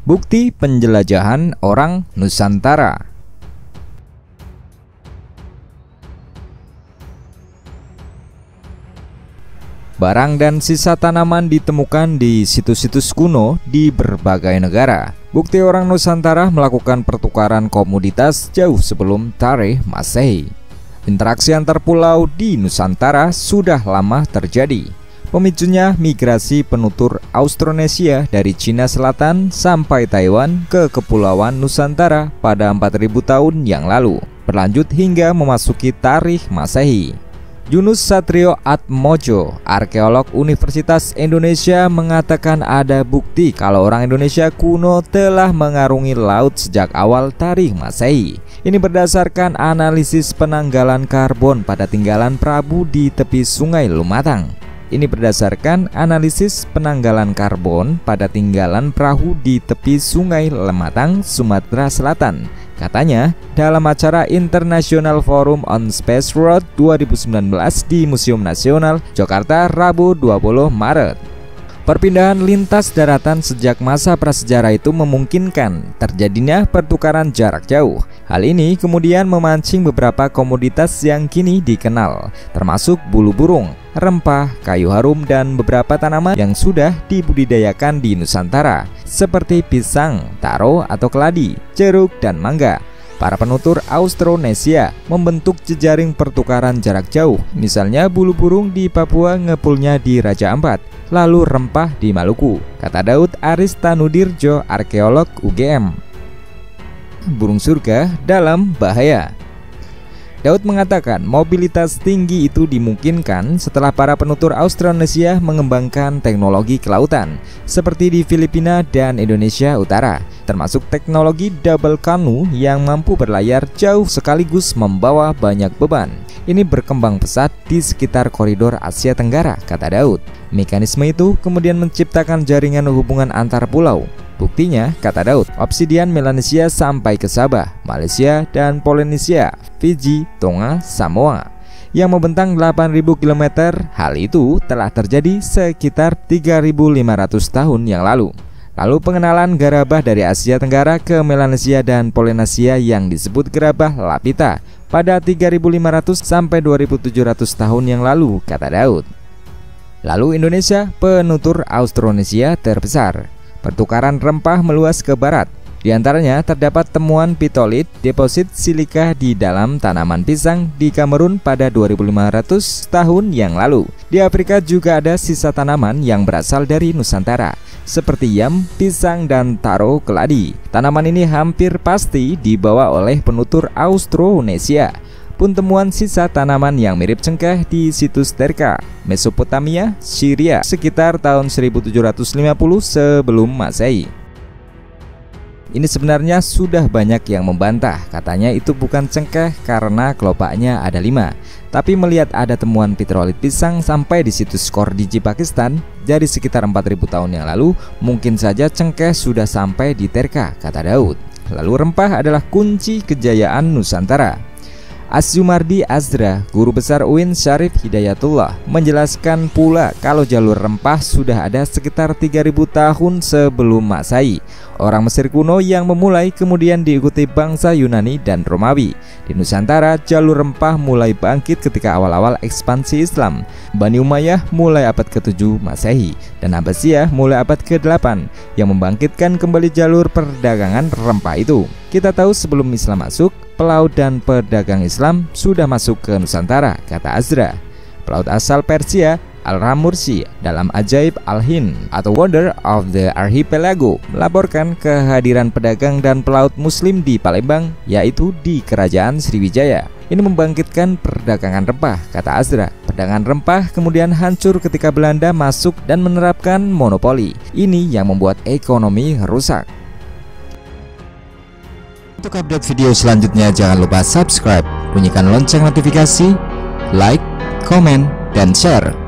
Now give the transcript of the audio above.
Bukti penjelajahan orang Nusantara. Barang dan sisa tanaman ditemukan di situs-situs kuno di berbagai negara. Bukti orang Nusantara melakukan pertukaran komoditas jauh sebelum tarikh Masehi. Interaksi antar pulau di Nusantara sudah lama terjadi. Pemicunya migrasi penutur Austronesia dari Cina Selatan sampai Taiwan ke Kepulauan Nusantara pada 4000 tahun yang lalu, berlanjut hingga memasuki tarikh Masehi. Yunus Satrio Atmojo, arkeolog Universitas Indonesia, mengatakan ada bukti kalau orang Indonesia kuno telah mengarungi laut sejak awal tarikh Masehi. Ini berdasarkan analisis penanggalan karbon pada tinggalan Prabu di tepi Sungai Lumatang. Ini berdasarkan analisis penanggalan karbon pada tinggalan perahu di tepi Sungai Lumatang, Sumatera Selatan. Katanya, dalam acara International Forum on Space Road 2019 di Museum Nasional, Jakarta, Rabu 20 Maret. Perpindahan lintas daratan sejak masa prasejarah itu memungkinkan terjadinya pertukaran jarak jauh. Hal ini kemudian memancing beberapa komoditas yang kini dikenal, termasuk bulu burung, rempah, kayu harum, dan beberapa tanaman yang sudah dibudidayakan di Nusantara, seperti pisang, taro atau keladi, jeruk, dan mangga. Para penutur Austronesia membentuk jejaring pertukaran jarak jauh, misalnya bulu burung di Papua ngepulnya di Raja Ampat, lalu rempah di Maluku, kata Daud Aristanudirjo, arkeolog UGM. Burung surga dalam bahaya. Daud mengatakan mobilitas tinggi itu dimungkinkan setelah para penutur Austronesia mengembangkan teknologi kelautan seperti di Filipina dan Indonesia Utara, termasuk teknologi double canoe yang mampu berlayar jauh sekaligus membawa banyak beban. Ini berkembang pesat di sekitar koridor Asia Tenggara, kata Daud. Mekanisme itu kemudian menciptakan jaringan hubungan antar pulau. Buktinya, kata Daud, obsidian Melanesia sampai ke Sabah, Malaysia, dan Polinesia, Fiji, Tonga, Samoa, yang membentang 8.000 km. Hal itu telah terjadi sekitar 3.500 tahun yang lalu. Lalu pengenalan gerabah dari Asia Tenggara ke Melanesia dan Polinesia yang disebut gerabah Lapita pada 3.500 sampai 2.700 tahun yang lalu, kata Daud. Lalu Indonesia, penutur Austronesia terbesar. Pertukaran rempah meluas ke barat. Di antaranya terdapat temuan pitolit, deposit silika di dalam tanaman pisang di Kamerun pada 2.500 tahun yang lalu. Di Afrika juga ada sisa tanaman yang berasal dari Nusantara, seperti yam, pisang, dan taro keladi. Tanaman ini hampir pasti dibawa oleh penutur Austronesia. Pun temuan sisa tanaman yang mirip cengkeh di situs Terka, Mesopotamia, Syria sekitar tahun 1750 sebelum Masehi. Ini sebenarnya sudah banyak yang membantah, katanya itu bukan cengkeh karena kelopaknya ada 5. Tapi melihat ada temuan piterolit pisang sampai di situs Kordiji, Pakistan dari sekitar 4.000 tahun yang lalu, mungkin saja cengkeh sudah sampai di Terka, kata Daud. Lalu rempah adalah kunci kejayaan Nusantara. Asyumardi Azra, guru besar UIN Syarif Hidayatullah, menjelaskan pula kalau jalur rempah sudah ada sekitar 3.000 tahun sebelum Masehi. Orang Mesir kuno yang memulai kemudian diikuti bangsa Yunani dan Romawi. Di Nusantara, jalur rempah mulai bangkit ketika awal-awal ekspansi Islam. Bani Umayyah mulai abad ke-7 Masehi dan Abbasiyah mulai abad ke-8 yang membangkitkan kembali jalur perdagangan rempah itu. Kita tahu sebelum Islam masuk, pelaut dan pedagang Islam sudah masuk ke Nusantara, kata Azra. Pelaut asal Persia, Al-Ramursi, dalam Ajaib Al-Hind atau Wonder of the Archipelago melaporkan kehadiran pedagang dan pelaut muslim di Palembang, yaitu di Kerajaan Sriwijaya. Ini membangkitkan perdagangan rempah, kata Azra. Perdagangan rempah kemudian hancur ketika Belanda masuk dan menerapkan monopoli. Ini yang membuat ekonomi rusak. Untuk update video selanjutnya jangan lupa subscribe, bunyikan lonceng notifikasi, like, komen, dan share.